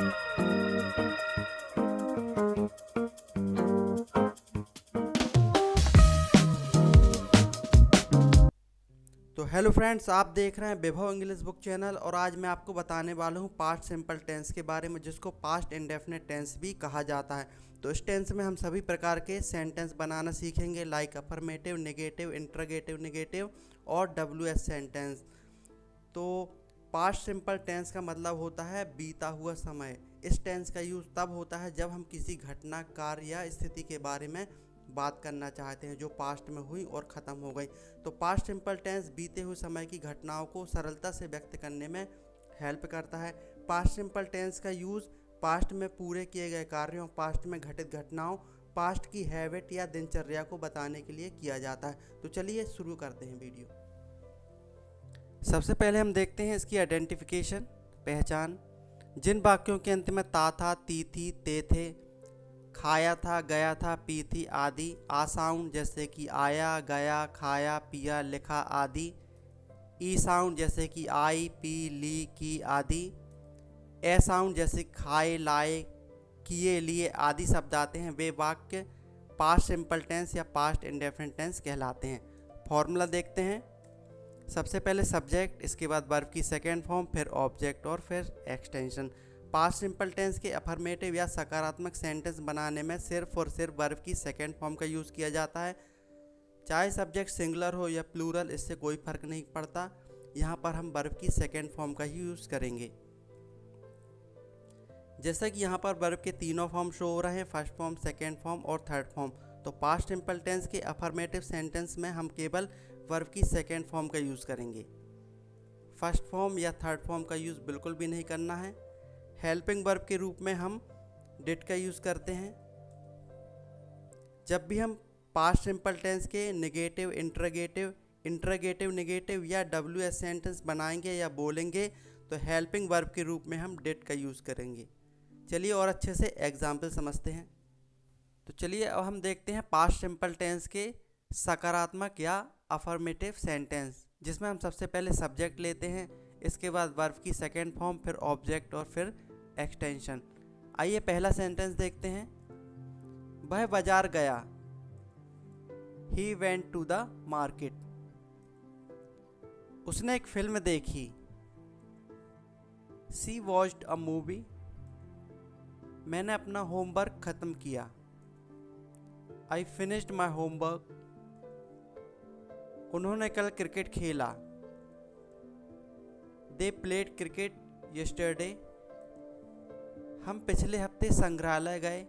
तो hello friends, आप देख रहे हैं वैभव इंग्लिश बुक चैनल और आज मैं आपको बताने वाला हूं पास्ट सिंपल टेंस के बारे में, जिसको पास्ट इंडेफिनिट टेंस भी कहा जाता है। तो इस टेंस में हम सभी प्रकार के सेंटेंस बनाना सीखेंगे, like affirmative, negative, interrogative, negative और WH सेंटेंस। तो पास्ट सिंपल टेंस का मतलब होता है बीता हुआ समय। इस टेंस का यूज़ तब होता है जब हम किसी घटना, कार्य या स्थिति के बारे में बात करना चाहते हैं जो पास्ट में हुई और ख़त्म हो गई। तो पास्ट सिंपल टेंस बीते हुए समय की घटनाओं को सरलता से व्यक्त करने में हेल्प करता है। पास्ट सिंपल टेंस का यूज़ पास्ट में पूरे किए गए कार्यों, पास्ट में घटित घटनाओं, पास्ट की हैबिट या दिनचर्या को बताने के लिए किया जाता है। तो चलिए शुरू करते हैं वीडियो। सबसे पहले हम देखते हैं इसकी आइडेंटिफिकेशन, पहचान। जिन वाक्यों के अंत में ता था, ती थी, ते थे, खाया था, गया था, पी थी आदि, आ साउंड जैसे कि आया, गया, खाया, पिया, लिखा आदि, ई साउंड जैसे कि आई, पी, ली, की आदि, ए साउंड जैसे खाए, लाए, किए, लिए आदि शब्द आते हैं, वे वाक्य पास्ट सिंपल टेंस या पास्ट इंडेफिनिट टेंस कहलाते हैं। फॉर्मूला देखते हैं। सबसे पहले सब्जेक्ट, इसके बाद वर्ब की सेकेंड फॉर्म, फिर ऑब्जेक्ट और फिर एक्सटेंशन। पास्ट सिंपल टेंस के अफर्मेटिव या सकारात्मक सेंटेंस बनाने में सिर्फ और सिर्फ वर्ब की सेकेंड फॉर्म का यूज़ किया जाता है। चाहे सब्जेक्ट सिंगुलर हो या प्लूरल, इससे कोई फर्क नहीं पड़ता। यहाँ पर हम वर्ब की सेकेंड फॉर्म का ही यूज़ करेंगे। जैसा कि यहाँ पर वर्ब के तीनों फॉर्म शो हो रहे हैं, फर्स्ट फॉर्म, सेकेंड फॉर्म और थर्ड फॉर्म। तो पास्ट सिंपल टेंस के अफर्मेटिव सेंटेंस में हम केवल वर्ब की सेकेंड फॉर्म का यूज़ करेंगे। फर्स्ट फॉर्म या थर्ड फॉर्म का यूज़ बिल्कुल भी नहीं करना है। हेल्पिंग वर्ब के रूप में हम डिड का यूज़ करते हैं। जब भी हम पास्ट सिंपल टेंस के नेगेटिव, इंटरोगेटिव, नेगेटिव या WH सेंटेंस बनाएंगे या बोलेंगे तो हेल्पिंग वर्ब के रूप में हम डिड का यूज़ करेंगे। चलिए और अच्छे से एग्जाम्पल समझते हैं। तो चलिए अब हम देखते हैं पास्ट सिंपल टेंस के सकारात्मक या अफर्मेटिव सेंटेंस, जिसमें हम सबसे पहले सब्जेक्ट लेते हैं, इसके बाद वर्ब की सेकेंड फॉर्म, फिर ऑब्जेक्ट और फिर एक्सटेंशन। आइए पहला सेंटेंस देखते हैं। वह बाजार गया, he went to the market. उसने एक फिल्म देखी, सी वॉच्ड अ मूवी। मैंने अपना होमवर्क ख़त्म किया, आई फिनिश्ड माई होमवर्क। उन्होंने कल क्रिकेट खेला, दे प्लेड क्रिकेट यस्टरडे। हम पिछले हफ्ते संग्रहालय गए,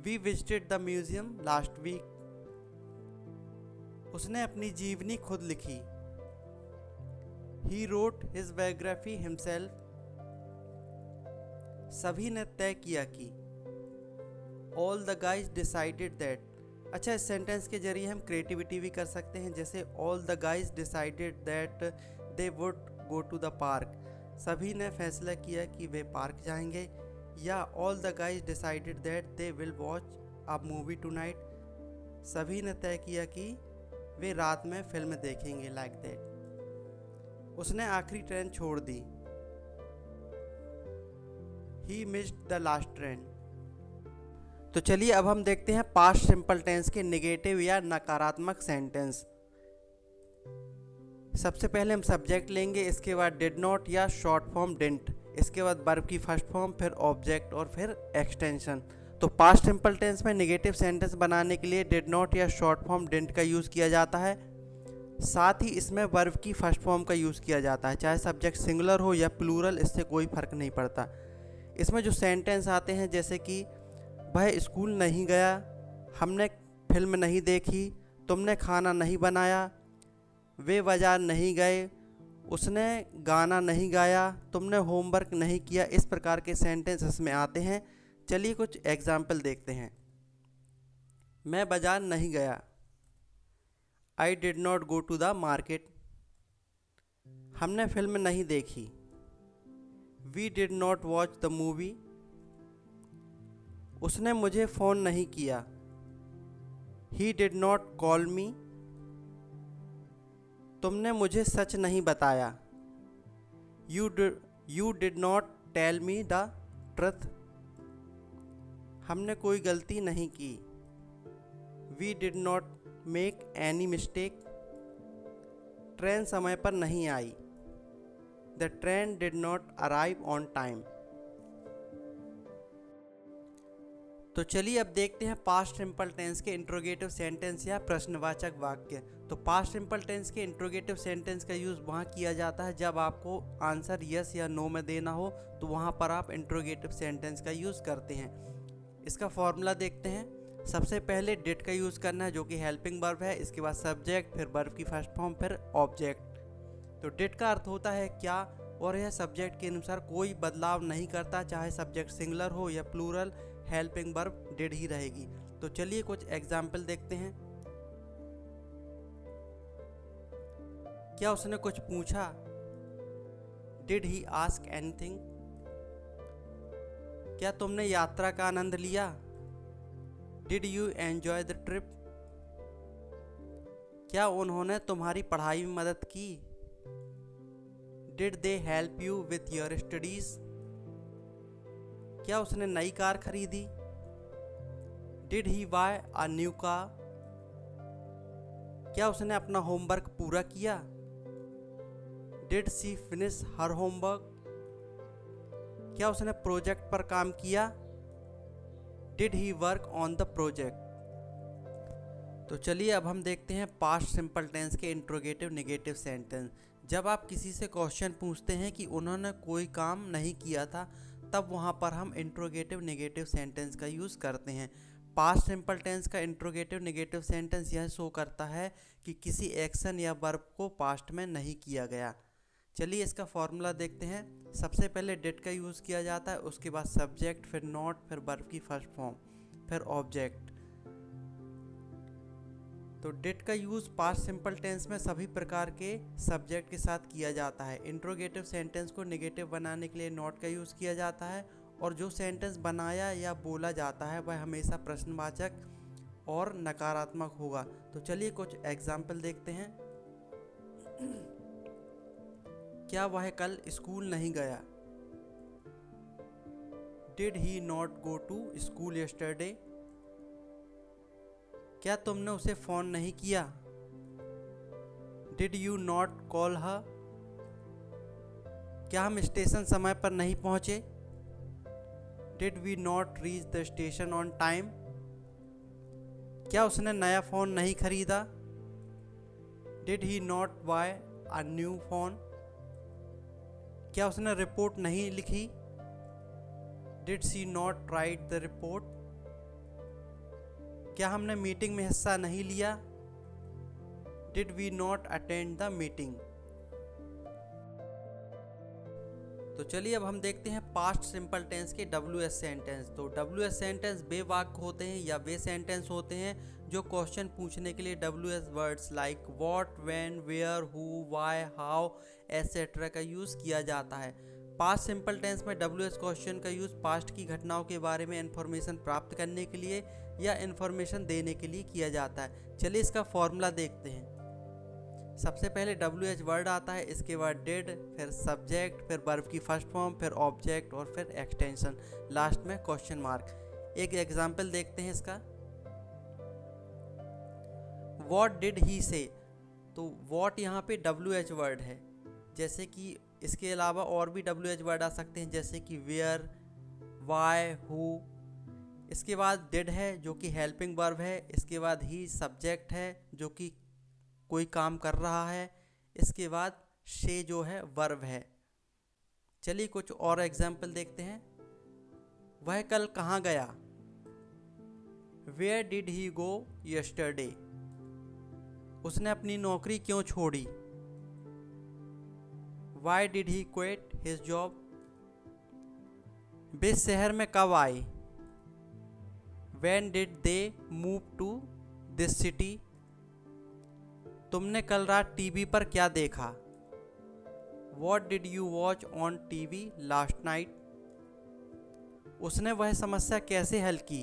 we visited the museum last week. उसने अपनी जीवनी खुद लिखी, he wrote his biography himself. सभी ने तय किया कि, all the guys decided that. अच्छा, इस सेंटेंस के जरिए हम क्रिएटिविटी भी कर सकते हैं, जैसे all the guys decided that they would go to the park. सभी ने फैसला किया कि वे पार्क जाएंगे, या all the guys decided that they will watch a movie tonight. सभी ने तय किया कि वे रात में फिल्म देखेंगे, लाइक दैट। उसने आखिरी ट्रेन छोड़ दी, he missed the last train. तो चलिए अब हम देखते हैं पास्ट सिंपल टेंस के नेगेटिव या नकारात्मक सेंटेंस। सबसे पहले हम सब्जेक्ट लेंगे, इसके बाद डिड नॉट या शॉर्ट फॉर्म डिडंट, इसके बाद वर्ब की फर्स्ट फॉर्म, फिर ऑब्जेक्ट और फिर एक्सटेंशन। तो पास्ट सिंपल टेंस में नेगेटिव सेंटेंस बनाने के लिए डिड नॉट या शॉर्ट फॉर्म डिडंट का यूज़ किया जाता है। साथ ही इसमें वर्ब की फर्स्ट फॉर्म का यूज़ किया जाता है, चाहे सब्जेक्ट सिंगुलर हो या प्लूरल, इससे कोई फ़र्क नहीं पड़ता। इसमें जो सेंटेंस आते हैं, जैसे कि वह स्कूल नहीं गया, हमने फिल्म नहीं देखी, तुमने खाना नहीं बनाया, वे बाजार नहीं गए, उसने गाना नहीं गाया, तुमने होमवर्क नहीं किया। इस प्रकार के सेंटेंस इसमें आते हैं। चलिए कुछ एग्जाम्पल देखते हैं। मैं बाजार नहीं गया, I did not go to the market. हमने फिल्म नहीं देखी, we did not watch the movie. उसने मुझे फ़ोन नहीं किया, he did not call me. तुमने मुझे सच नहीं बताया, you you did not tell me the truth, हमने कोई गलती नहीं की। We did not make any mistake, train समय पर नहीं आई। The train did not arrive on time. तो चलिए अब देखते हैं पास्ट सिंपल टेंस के इंट्रोगेटिव सेंटेंस या प्रश्नवाचक वाक्य। तो पास्ट सिंपल टेंस के इंट्रोगेटिव सेंटेंस का यूज़ वहाँ किया जाता है जब आपको आंसर यस या नो में देना हो, तो वहाँ पर आप इंट्रोगेटिव सेंटेंस का यूज़ करते हैं। इसका फॉर्मूला देखते हैं। सबसे पहले डिड का यूज़ करना है जो कि हेल्पिंग वर्ब है, इसके बाद सब्जेक्ट, फिर वर्ब की फर्स्ट फॉर्म, फिर ऑब्जेक्ट। तो डिड का अर्थ होता है क्या, और यह सब्जेक्ट के अनुसार कोई बदलाव नहीं करता, चाहे सब्जेक्ट सिंगुलर हो या प्लूरल, हेल्पिंग वर्ब डिड ही रहेगी। तो चलिए कुछ एग्जाम्पल देखते हैं। क्या उसने कुछ पूछा? Did he ask anything? क्या तुमने यात्रा का आनंद लिया? Did you enjoy the trip? क्या उन्होंने तुम्हारी पढ़ाई में मदद की? Did they help you with your studies? क्या उसने नई कार खरीदी? Did he buy a new car? क्या उसने अपना होमवर्क पूरा किया? Did she finish her homework? क्या उसने प्रोजेक्ट पर काम किया? Did he work on the project? तो चलिए अब हम देखते हैं पास्ट सिंपल टेंस के इंट्रोगेटिव नेगेटिव सेंटेंस। जब आप किसी से क्वेश्चन पूछते हैं कि उन्होंने कोई काम नहीं किया था, तब वहाँ पर हम इंट्रोगेटिव नेगेटिव सेंटेंस का यूज़ करते हैं। पास्ट सिंपल टेंस का इंट्रोगेटिव नेगेटिव सेंटेंस यह शो करता है कि किसी एक्शन या वर्ब को पास्ट में नहीं किया गया। चलिए इसका फॉर्मूला देखते हैं। सबसे पहले डिड का यूज़ किया जाता है, उसके बाद सब्जेक्ट, फिर नॉट, फिर वर्ब की फर्स्ट फॉर्म, फिर ऑब्जेक्ट। तो डिड का यूज़ पास्ट सिंपल टेंस में सभी प्रकार के सब्जेक्ट के साथ किया जाता है। इंट्रोगेटिव सेंटेंस को नेगेटिव बनाने के लिए नॉट का यूज़ किया जाता है, और जो सेंटेंस बनाया या बोला जाता है वह हमेशा प्रश्नवाचक और नकारात्मक होगा। तो चलिए कुछ एग्जाम्पल देखते हैं। क्या वह कल स्कूल नहीं गया? Did he not go to school yesterday? क्या तुमने उसे फ़ोन नहीं किया? Did you not call her? क्या हम स्टेशन समय पर नहीं पहुंचे? Did we not reach the station on time? क्या उसने नया फ़ोन नहीं खरीदा? Did he not buy a new phone? क्या उसने रिपोर्ट नहीं लिखी? Did she not write the report? क्या हमने मीटिंग में हिस्सा नहीं लिया? Did we not attend the meeting? तो चलिए अब हम देखते हैं पास्ट सिंपल टेंस के WH सेंटेंस। तो WH सेंटेंस वे वाक्य होते हैं या वे सेंटेंस होते हैं जो क्वेश्चन पूछने के लिए WH words like what, when, where, who, why, how etcetera का यूज़ किया जाता है। पास्ट सिंपल टेंस में WH क्वेश्चन का यूज़ पास्ट की घटनाओं के बारे में इन्फॉर्मेशन प्राप्त करने के लिए या इन्फॉर्मेशन देने के लिए किया जाता है। चलिए इसका फॉर्मूला देखते हैं। सबसे पहले WH वर्ड आता है, इसके बाद डिड, फिर सब्जेक्ट, फिर वर्ब की फर्स्ट फॉर्म, फिर ऑब्जेक्ट और फिर एक्सटेंशन, लास्ट में क्वेश्चन मार्क। एक एग्जांपल देखते हैं इसका। व्हाट डिड ही से? तो व्हाट यहाँ पे WH वर्ड है, जैसे कि इसके अलावा और भी WH वर्ड आ सकते हैं जैसे कि वेयर, वाई, हु। इसके बाद डिड है जो कि हेल्पिंग वर्ब है, इसके बाद ही सब्जेक्ट है जो कि कोई काम कर रहा है, इसके बाद शे जो है वर्ब है। चलिए कुछ और एग्जाम्पल देखते हैं। वह कल कहाँ गया? Where did he go yesterday? उसने अपनी नौकरी क्यों छोड़ी? Why did he quit his job? वे शहर में कब आए? When did they move to this city? तुमने कल रात टीवी पर क्या देखा? What did you watch on TV last night? उसने वह समस्या कैसे हल की?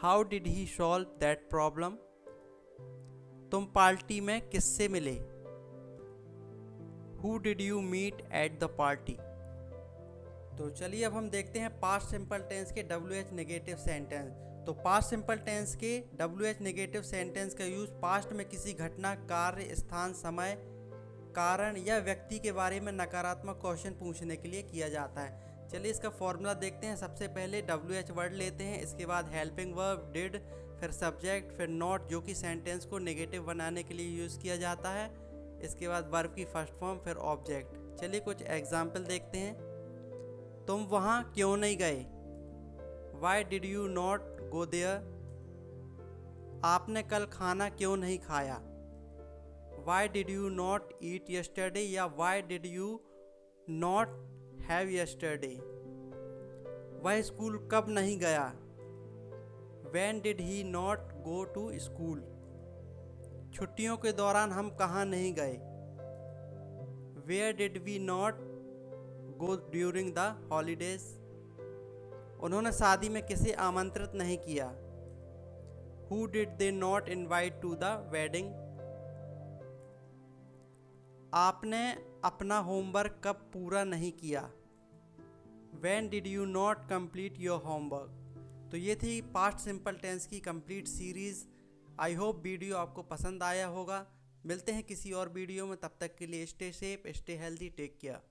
How did he solve that problem? तुम पार्टी में किससे मिले? Who did you meet at the party. तो चलिए अब हम देखते हैं पास्ट सिंपल टेंस के WH नेगेटिव सेंटेंस। तो पास्ट सिंपल टेंस के WH नेगेटिव सेंटेंस का यूज़ पास्ट में किसी घटना, कार्य, स्थान, समय, कारण या व्यक्ति के बारे में नकारात्मक क्वेश्चन पूछने के लिए किया जाता है। चलिए इसका फॉर्मूला देखते हैं। सबसे पहले WH वर्ड लेते हैं, इसके बाद हेल्पिंग वर्ब डिड, फिर सब्जेक्ट, फिर नॉट जो कि सेंटेंस को नेगेटिव बनाने के लिए यूज़ किया जाता है, इसके बाद वर्ब की फर्स्ट फॉर्म, फिर ऑब्जेक्ट। चलिए कुछ एग्जाम्पल देखते हैं। तुम वहाँ क्यों नहीं गए? Why did you not go there? आपने कल खाना क्यों नहीं खाया? Why did you not eat yesterday या why did you not have yesterday? वह स्कूल कब नहीं गया? When did he not go to school? छुट्टियों के दौरान हम कहाँ नहीं गए? Where did we not go during the holidays? उन्होंने शादी में किसे आमंत्रित नहीं किया? Who did they not invite to the wedding? आपने अपना होमवर्क कब पूरा नहीं किया? When did you not complete your homework? तो ये थी पास्ट सिंपल टेंस की complete series. I hope video आपको पसंद आया होगा। मिलते हैं किसी और वीडियो में, तब तक के लिए stay safe, stay healthy, take care.